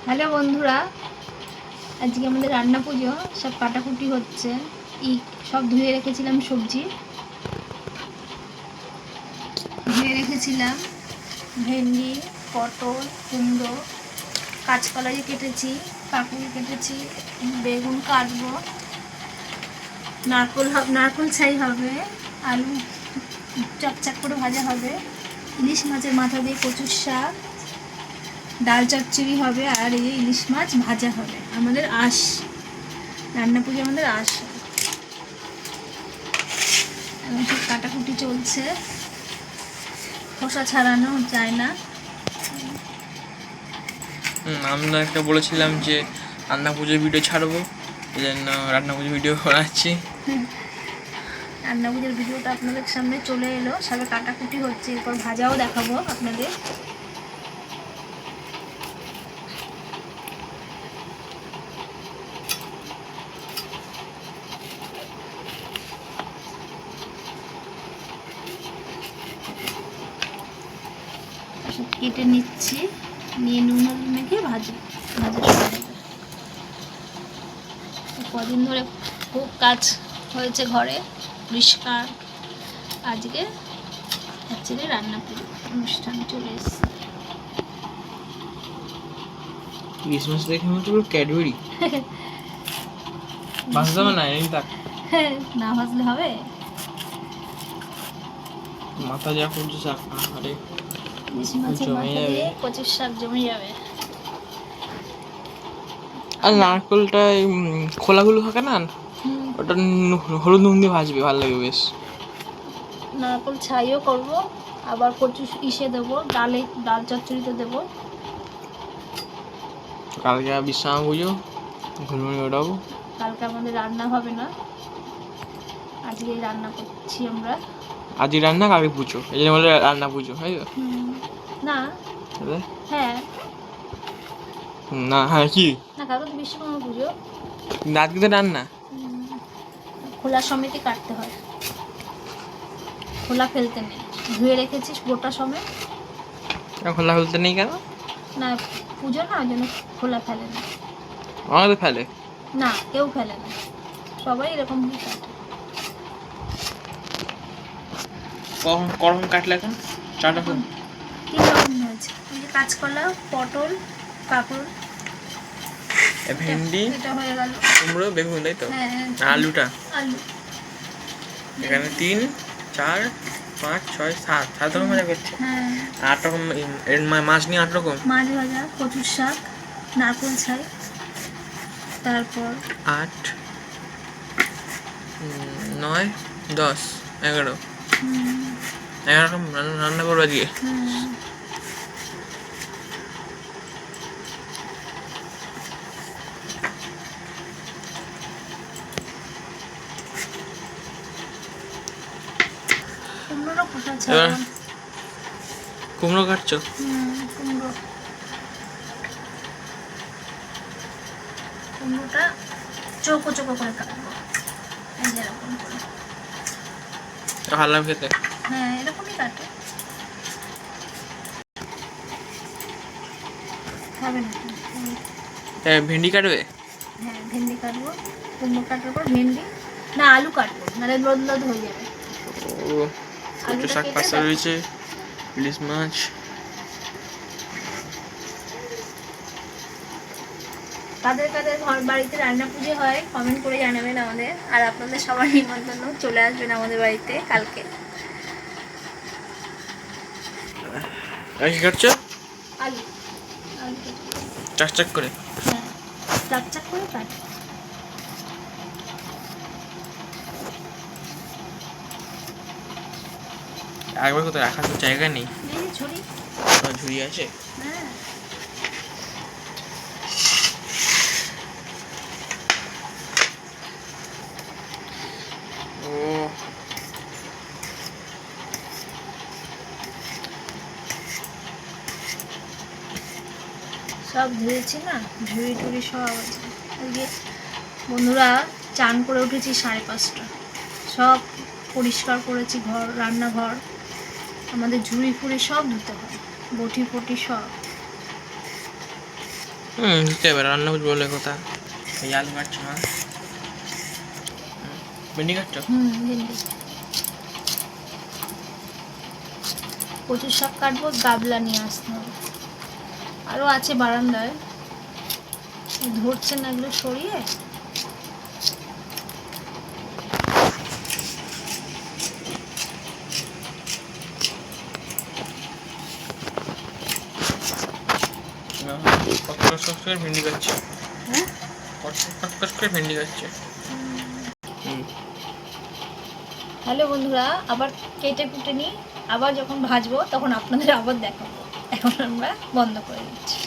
Hello বন্ধুরা, আজকে আমাদের রান্না পুজো, সব কাটাকুটি হচ্ছে। সব ধুয়ে রেখেছিলাম, সবজি ধুয়ে রেখেছিলাম, ভেন্ডি, পটল, কুমড়ো, কাঁচকলা কেটেছি, কাকুড়ি কেটেছি, বেগুন কাটবো, নারকোল ছাই হবে, আলু চকচক করে ভাজা হবে, ইলিশ মাছের মাথা দিয়ে কচুর শাক, ডাল চচ্চড়ি হবে, আর এই ইলিশ মাছ ভাজা হবে। আমাদের রান্না পুজো আমাদের এখন সব কাটাকুটি চলছে, খোসা ছাড়ানো যায় না। আমরা একটা বলেছিলাম যে রান্না পুজোর ভিডিও ছাড়বো, এই জন্য রান্না পুজোর ভিডিও বানাচ্ছি। রান্না পুজোর ভিডিওটা আপনাদের সামনে চলে এলো, সবে কাটাকুটি হচ্ছে, এরপর ভাজাও দেখাবো আপনাদের। কেটে নিচ্ছি, নিয়ে নুন হলুদ মেখে ভাজা শুরু হবে। কদিন ধরে খুব কাজ হয়েছে ঘরে, পরিষ্কার। আজকে অ্যাকচুয়ালি রান্না অনুষ্ঠান চলে এসেছে। ক্রিসমাস দেখে মনে হচ্ছে ক্যাডবেরি ভাজতে হবে না, এই থাক, না ভাজলে হবে। মাথা যা করছে শাক, আরে ইলিশ মাছের মাথা দিয়ে কচুর শাক জমে যাবে। আর নারকেলটা খোলাগুলো থাকে না, ওটা হলুদ নুন দিয়ে ভাজবে, ভালো লাগে বেশ। নারকেল ছাইও করবো, আবার কচু দেবো, ডাল চচ্চড়িতে দেবো। কালকে বিশ্রাম পুজো, ঘুরমুড়ি ওঠাবো। কালকে আমাদের রান্না হবে না, আজকে রান্না করছি আমরা। আজকে রান্না, কালকে পুজো, এই জন্য বলে রান্না পুজো, তাই তো? না, হ্যাঁ না, হ্যাঁ কি না, কালকে তো বিশ্বকর্মা পুজো, আজকে তো রান্না। খোলা সমেতই কাটতে হয়, খোলা ফেলতে নেই। ধুয়ে রেখেছিস গোটা সমেত। খোলা ফেলতে নেই কেন? না, পুজো না, ওই জন্য খোলা ফেলে না। আমাদের ফেলে না, কেউ ফেলে না, সবাই এরকম কাটে। কখন কাটলে এখন? 4টা তিন রকম হয়েছে, কাঁচকলা, পটল, কাকুর, ভেন্ডি, এটা হয়ে গেল, কুমড়ো, বেগুন, তাই তো? হ্যাঁ, আলুটা আলু। এখানে 3, 4, 5, 6, 7 রকম ভাজা করছে। হ্যাঁ, 8 রকম মাছ নিয়ে 8 রকম মাছ ভাজা, কচুর শাক, নারকেল ছাই, তারপর 8, 9, 10, 11 রকম রান্না করবো আজকে। কুমড়ো কাটছো? কুমড়োটা চৌকো চৌকো করে কাটবো, এরকম করে। ভালো লাগে খেতে। হ্যাঁ, এরকমই কাটে, হবে না? ভেন্ডি কাটবে? হ্যাঁ, ভেন্ডি কাটবো, কুমড়ো কাটার পর ভেন্ডি, না আলু কাটবো, নাহলে লোদ হয়ে যাবে। ও, কচু শাক পাশে রয়েছে, ইলিশ মাছ। কাদের কাদের ঘর বাড়িতে রান্না পুজো হয় কমেন্ট করে জানাবেন আমাদের, আর আপনাদের সবার নিমন্ত্রণ, চলে আসবেন আমাদের বাড়িতে কালকে। কি কাটছো? আলু চাক করে। হ্যাঁ, চাক করে কাটি। একবার কোথায় রাখার তো জায়গা নেই, ঝুড়ি ঝুড়ি আছে। হ্যাঁ, ও, সব ধুয়েছি না, ঝুড়ি টুড়ি সব আছে। আজকে বন্ধুরা চান করে উঠেছি 5:30, সব পরিষ্কার করেছি, রান্নাঘর, আমাদের ঝুড়ি ফুড়ি সব ধুতে হয়। বটি ফটি সব। দিতে হবে, রান্না বুঝ বলে কথা। এই আলু কাটছো মা? ভেন্ডি কাটছো? ভেন্ডি। কচুর শাক কাটবো, গাবলা নিয়ে আসতে হবে। আরও আছে বারান্দায়, ধরছে না এগুলো সরিয়ে। ভেন্ডি কাটছে, হ্যাঁ, করে ভেন্ডি কাটছে। হ্যালো বন্ধুরা, আবার কেটে কুটে নিই, আবার যখন ভাজবো তখন আপনাদের আবার দেখাবো। এখন আমরা বন্ধ করে দিচ্ছি।